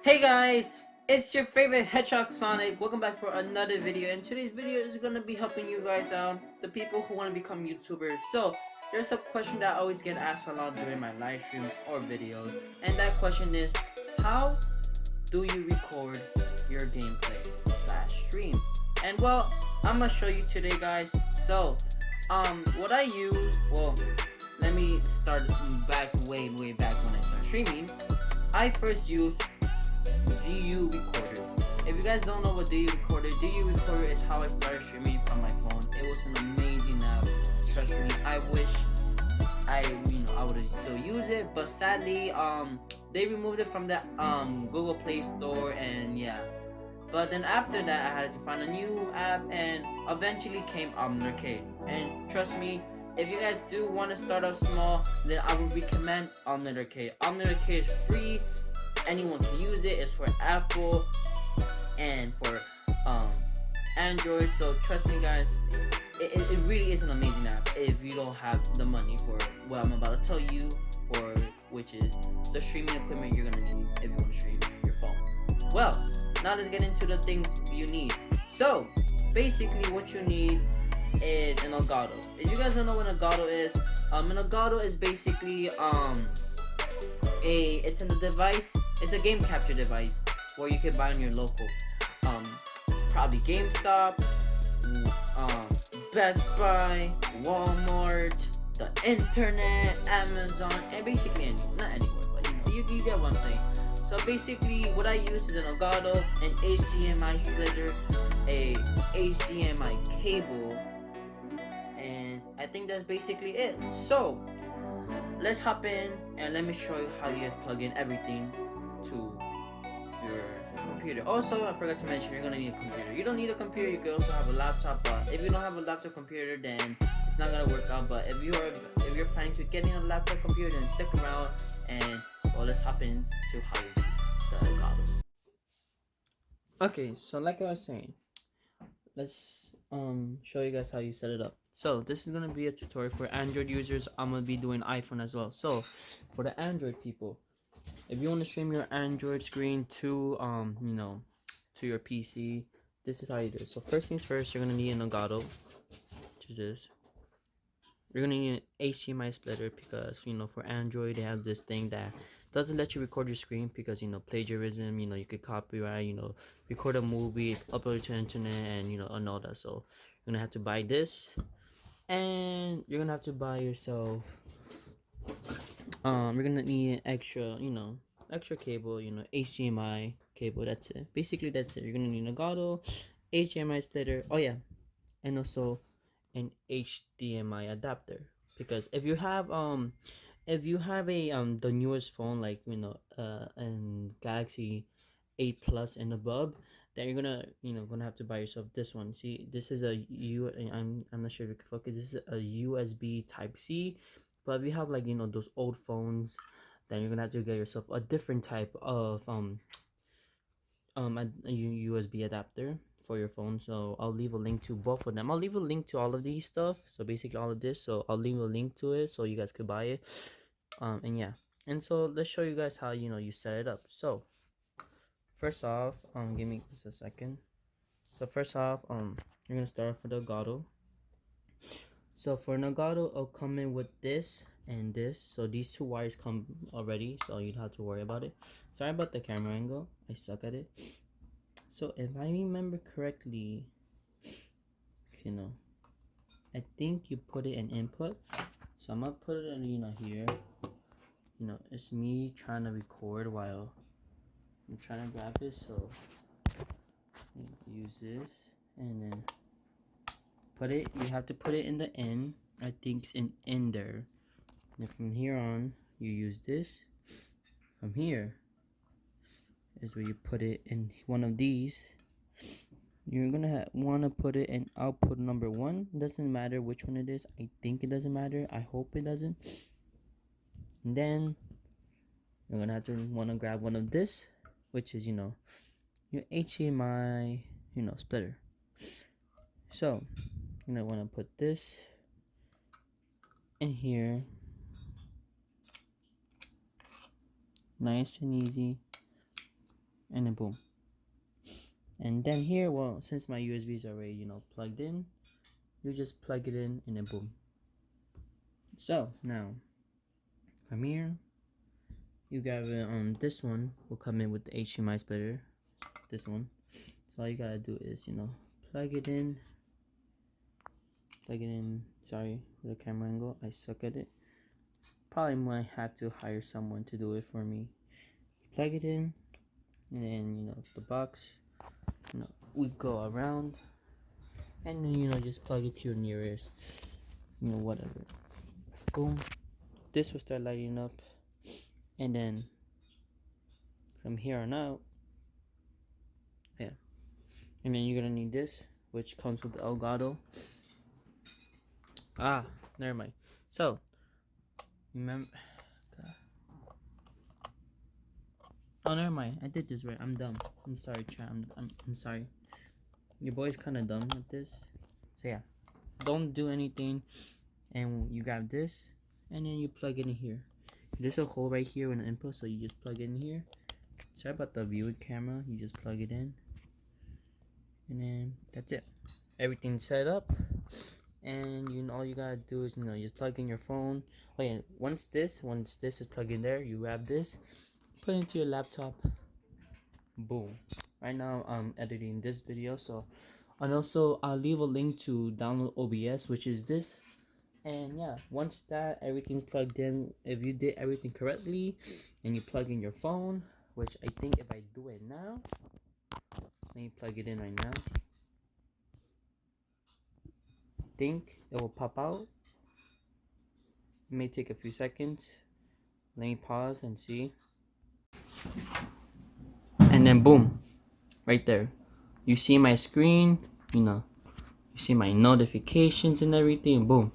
Hey guys, it's your favorite Hedgehog Sonic. Welcome back for another video, and today's video is gonna be helping you guys out, the people who want to become YouTubers. So, there's a question that I always get asked a lot during my live streams or videos, and that question is, how do you record your gameplay slash stream? And well, I'm gonna show you today, guys. So, what I use, well, let me start back way back when I started streaming. I first used DU Recorder. If you guys don't know what DU Recorder is how I started streaming from my phone. It was an amazing app. Trust me, I wish I would still use it, but sadly, they removed it from the Google Play Store, and yeah. But then after that, I had to find a new app, and eventually came Arcade. And trust me, if you guys do want to start off small, then I would recommend Arcade. Arcade is free, anyone can use it. It's for Apple and for um Android. So trust me, guys, it really is an amazing app if you don't have the money for what I'm about to tell you, for which is the streaming equipment you're gonna need if you want to stream your phone. Well, now let's get into the things you need. So basically what you need is an Elgato. If you guys don't know what an Elgato is, an Elgato is basically it's in the device. It's a game capture device where you can buy on your local, um, probably GameStop, um, Best Buy, Walmart, the internet, Amazon, and basically not anywhere, but you get what I'm saying. So basically, what I use is an Elgato, an HDMI splitter, a HDMI cable, and I think that's basically it. So let's hop in and let me show you how you guys plug in everything to your computer. Also, I forgot to mention you're gonna need a computer. You don't need a computer, you can also have a laptop, but if you don't have a laptop computer, then it's not gonna work out. But if you're planning to getting a laptop computer, then stick around, and well, let's hop into how you use the Elgato. Okay, so like I was saying, let's show you guys how you set it up. So this is gonna be a tutorial for Android users. I'm gonna be doing iPhone as well. So for the Android people, if you want to stream your Android screen to to your PC, this is how you do it. So first things first, you're gonna need an Elgato, which is this. You're gonna need an HDMI splitter because for Android they have this thing that doesn't let you record your screen because plagiarism. You could copyright. Record a movie, upload it to the internet, and all that. So you're gonna have to buy this, and you're gonna have to buy yourself. You're gonna need an extra cable. HDMI cable. That's it. Basically, that's it. You're gonna need an Elgato, HDMI splitter. Oh yeah, and also an HDMI adapter, because if you have a the newest phone, like and Galaxy 8 Plus and above, then you're gonna have to buy yourself this one. See, this is I'm not sure if you can focus. This is a USB Type C, but if you have like those old phones, then you're gonna have to get yourself a different type of a USB adapter for your phone. So I'll leave a link to both of them. I'll leave a link to all of these stuff, so basically all of this. So I'll leave a link to it so you guys could buy it. And yeah, and so let's show you guys how you set it up. So first off, give me just a second. So first off, you're gonna start off with the Elgato. So for an Elgato, I'll come in with this and this. So these two wires come already, so you don't have to worry about it. Sorry about the camera angle, I suck at it. So if I remember correctly, I think you put it in input. So I'm gonna put it in here. It's me trying to record while I'm trying to grab it. So use this and then put it. You have to put it in the in. I think it's in there. And from here on, you use this. From here is where you put it in one of these. You're gonna want to put it in output number 1. Doesn't matter which one it is. I think it doesn't matter. I hope it doesn't. And then you're gonna have to want to grab one of this, which is your HDMI splitter. So you're gonna want to put this in here, nice and easy. and then boom. And then here, well, since my USB is already, you know, plugged in, you just plug it in and then boom. So now from here, you got this one will come in with the HDMI splitter. This one. So all you gotta do is, you know, plug it in. Sorry for the camera angle. I suck at it. Probably might have to hire someone to do it for me. Plug it in, and then you know the box. You know, we go around, and then you know just plug it to your nearest. You know whatever. Boom. This will start lighting up, and then from here on out, yeah. And then you're gonna need this, which comes with the Elgato. Ah, never mind. So, remember. Oh, never mind. I did this right. I'm dumb. I'm sorry, chat. I'm sorry. Your boy's kind of dumb with this. So yeah, don't do anything. And you grab this, and then you plug it in here. There's a hole right here in the input, so you just plug it in here. Sorry about the viewing camera. You just plug it in, and then that's it. Everything's set up, and you know all you gotta do is you know just plug in your phone. Oh yeah, once this is plugged in there, you grab this, put it into your laptop. Boom. Right now I'm editing this video, so and also I'll leave a link to download OBS, which is this. And yeah, once that everything's plugged in, if you did everything correctly and you plug in your phone, which I think if I do it now, let me plug it in right now, think it will pop out. It may take a few seconds. Let me pause and see. And then boom, right there. You see my screen, you know, you see my notifications and everything, boom.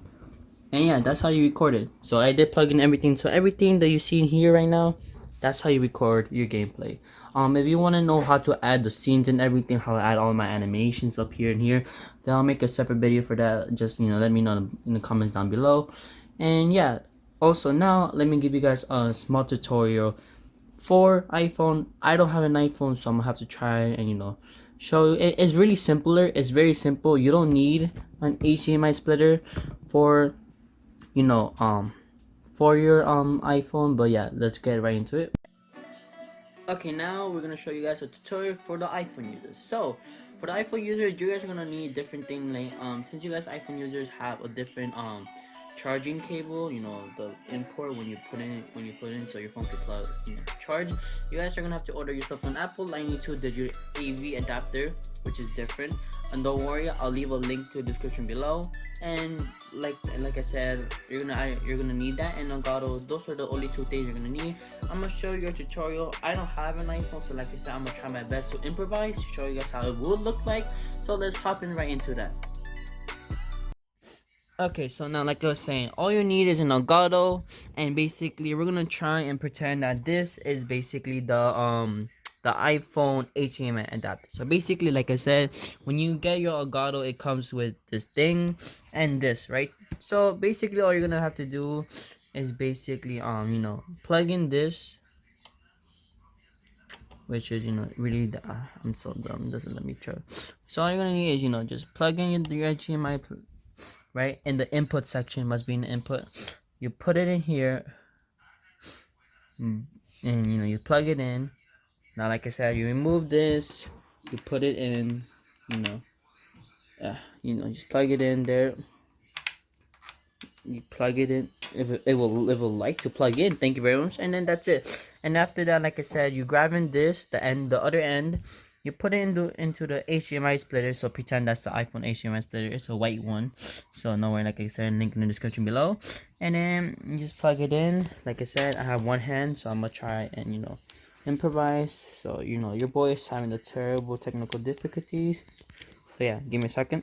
And yeah, that's how you record it. So I did plug in everything. So everything that you see here right now, that's how you record your gameplay. If you want to know how to add the scenes and everything, how to add all my animations up here and here, then I'll make a separate video for that. Just, you know, let me know in the comments down below. And yeah, also now let me give you guys a small tutorial for iPhone. I don't have an iPhone, so I'm gonna have to try and, you know, show you. It's really simpler. It's very simple. You don't need an HDMI splitter for, you know, for your iPhone. But yeah, let's get right into it. Okay, now we're gonna show you guys a tutorial for the iPhone users. So for the iPhone users, you guys are gonna need different things. Like since you guys iPhone users have a different charging cable, you know, the import when you put in so your phone can plug, you know, charge. You guys are gonna have to order yourself an Apple Lightning 2-digit AV adapter, which is different. And don't worry, I'll leave a link to the description below. And like I said, you're gonna need that and Elgato. Those are the only two things you're gonna need. I'm gonna show you a tutorial. I don't have an iPhone, so like I said, I'm gonna try my best to improvise to show you guys how it would look like. So let's hop in right into that. Okay, so now like I was saying, all you need is an Elgato, and basically we're gonna try and pretend that this is basically the iPhone HDMI adapter. So basically, like I said, when you get your Elgato, it comes with this thing and this, right? So basically, all you're gonna have to do is basically you know, plug in this, which is, you know, really I'm so dumb, it doesn't let me try. So all you're gonna need is, you know, just plug in your HDMI, right? In the input section, must be in the input. You put it in here, and you know, you plug it in. Now, like I said, you remove this, you put it in, you know, just plug it in there. You plug it in. If it will like to plug in, thank you very much. And then that's it. And after that, like I said, you grab in this, the other end, you put it into the HDMI splitter. So pretend that's the iPhone HDMI splitter. It's a white one. So no worry, like I said, link in the description below. And then you just plug it in. Like I said, I have one hand, so I'm gonna try and, you know, improvise. So, you know, your boy is having the terrible technical difficulties. So yeah, give me a second.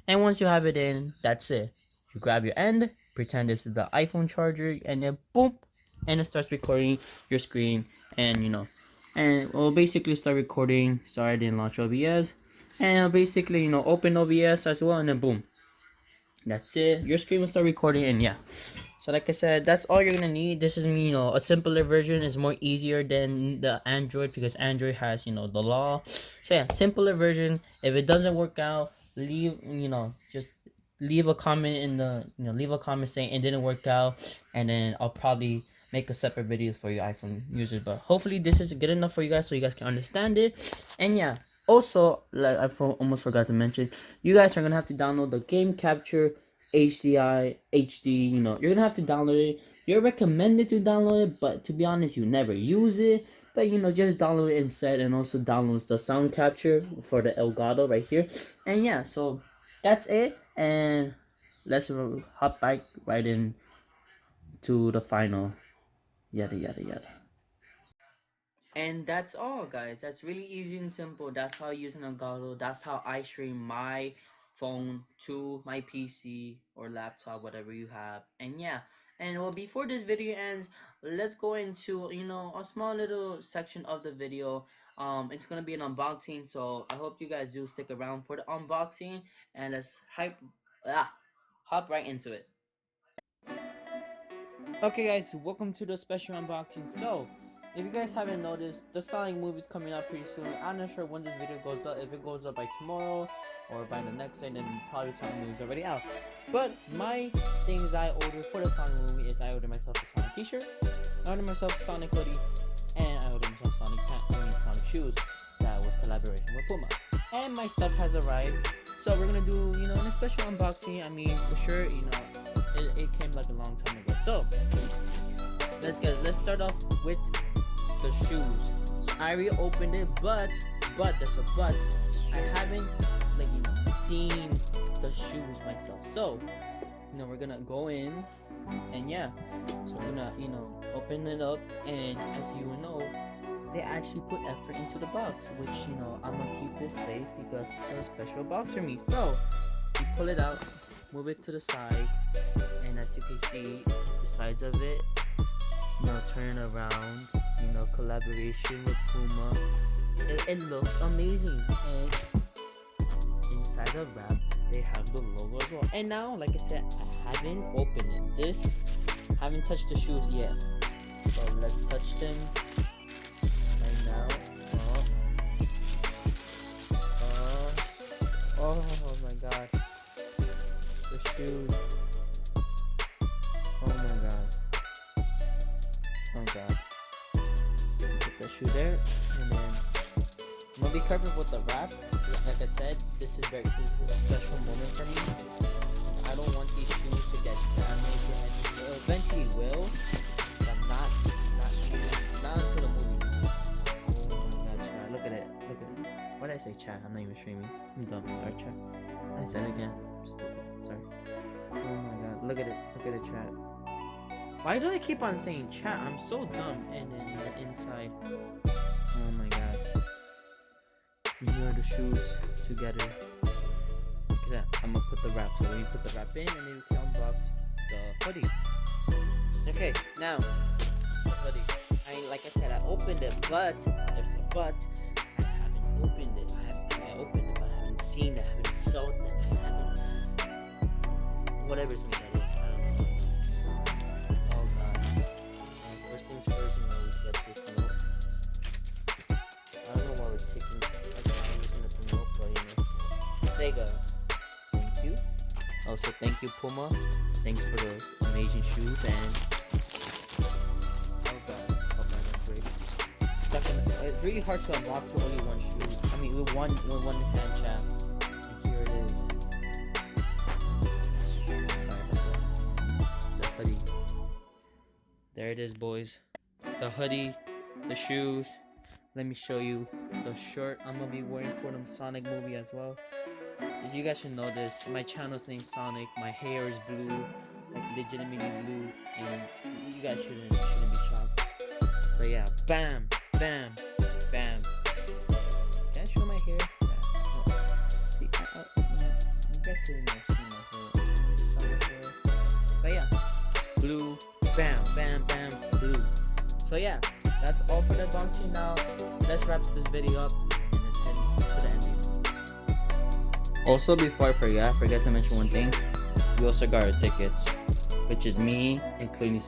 And once you have it in, that's it. You grab your end, pretend this is the iPhone charger, and then boom, and it starts recording your screen, and, you know, and it will basically start recording. Sorry, I didn't launch OBS. And it'll basically, you know, open OBS as well, and then boom, that's it. Your screen will start recording, and yeah. So like I said, that's all you're gonna need. This is, a simpler version. Is more easier than the Android, because Android has, the law. So yeah, simpler version. If it doesn't work out, just leave a comment in the, leave a comment saying it didn't work out, and then I'll probably make a separate videos for you iPhone users. But hopefully this is good enough for you guys, so you guys can understand it. And yeah, also, like almost forgot to mention, you guys are gonna have to download the Game Capture HD. You're gonna have to download it. You're recommended to download it, but to be honest, you never use it. But just download it instead, and also downloads the sound capture for the Elgato right here. And yeah, so that's it. And let's hop back right in to the final. Yada yada yada. And that's all, guys. That's really easy and simple. That's how I use an Elgato. That's how I stream my phone to my PC or laptop, whatever you have. And yeah, and well, before this video ends, let's go into a small little section of the video. It's gonna be an unboxing, so I hope you guys do stick around for the unboxing, and let's hop right into it. Okay, guys, welcome to the special unboxing. So, if you guys haven't noticed, the Sonic movie is coming out pretty soon. I'm not sure when this video goes up. If it goes up by tomorrow or by the next day, then probably Sonic movie is already out. But my things I ordered for the Sonic movie is I ordered myself a Sonic T-shirt, I ordered myself a Sonic hoodie, and I ordered myself Sonic shoes. That was collaboration with Puma. And my stuff has arrived. So we're gonna do, a special unboxing. I mean, for sure, it came like a long time ago. So let's start off with the shoes. So I already opened it, but there's a but. I haven't seen the shoes myself. So we're gonna go in, and yeah, so we're gonna open it up, and as you know, they actually put effort into the box, which I'm gonna keep this safe because it's a special box for me. So you pull it out, move it to the side, and as you can see, the sides of it, turn it around, collaboration with Puma. It looks amazing, and inside the wrap, they have the logo as well. And now, like I said, I haven't opened it. Haven't touched the shoes yet. So let's touch them right now. Oh my god. The shoes. Oh my god. Oh god. Put the shoe there, and then I'm gonna be careful with the wrap. Like I said, this is a special moment for me. I don't want these shoes to get damaged or anything. It eventually will, but not until the movie. Oh my god, chat! Look at it. Why did I say chat? I'm not even streaming. I'm dumb. Sorry, chat. I said it again. I'm stupid. Sorry. Oh my god, look at it, chat. Why do I keep on saying chat? I'm so dumb. And then the inside. Oh my god. Here are the shoes together. Look at that. I'm gonna put the wrap. So when you put the wrap in, and then you can unbox the hoodie. Okay, now the hoodie. Like I said, I opened it, but there's a but. I haven't opened it. I opened it, but I haven't seen it. I haven't felt it. I haven't. Whatever's made of it. I don't know. Oh god. First things first, always get this note. I don't know why we're taking looking at the note, but Sega. Thank you. Also, thank you, Puma. Thanks for those amazing shoes, and oh god, hope I don't break. It's really hard to unbox with only one shoe. I mean, with one hand chat. And here it is. Sorry about that. The hoodie. There it is, boys. The hoodie, the shoes. Let me show you the shirt I'm gonna be wearing for the Sonic movie as well. As you guys should know this, my channel's named Sonic. My hair is blue, like legitimately blue, and you guys shouldn't be shocked. But yeah, bam, bam, bam. Can I show my hair? Yeah. See, you guys couldn't see my hair. But yeah, blue, bam, bam, bam, blue. So yeah, that's all for the unboxing. Now let's wrap this video up, and let's head to the ending. Also, before I forget to mention one thing. We also got our tickets. which is me, including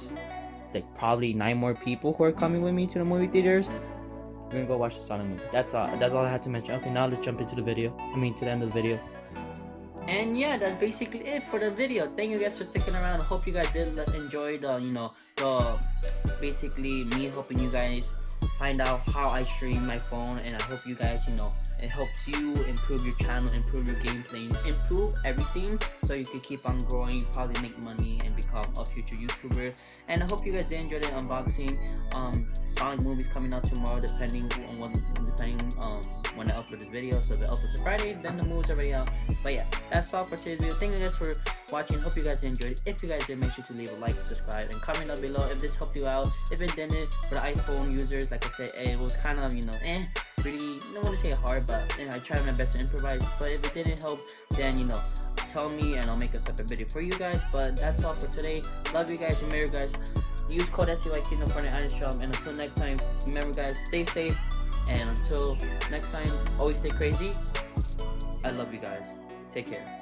like probably 9 more people who are coming with me to the movie theaters. We're gonna go watch the Sonic movie. That's all I had to mention. Okay, now let's jump into the video. To the end of the video. And yeah, that's basically it for the video. Thank you guys for sticking around. I hope you guys did enjoy the basically me helping you guys find out how I stream my phone, and I hope you guys it helps you improve your channel, improve your gameplay, improve everything, so you can keep on growing, probably make money, and become a future YouTuber. And I hope you guys did enjoy the unboxing. Sonic movies coming out tomorrow, depending when I upload this video. So if it uploads on Friday, then the movie's already out. But yeah, that's all for today's video. Thank you guys for watching. Hope you guys enjoyed it. If you guys did, make sure to leave a like, subscribe, and comment down below if this helped you out. If it didn't, for the iPhone users, like I said, it was kind of really, I don't want to say hard, but I tried my best to improvise. But if it didn't help, then tell me and I'll make a separate video for you guys. But that's all for today. Love you guys. Remember guys, use code SCYKingdom for the item shop. And until next time, remember guys, stay safe. And until next time, always stay crazy. I love you guys. Take care.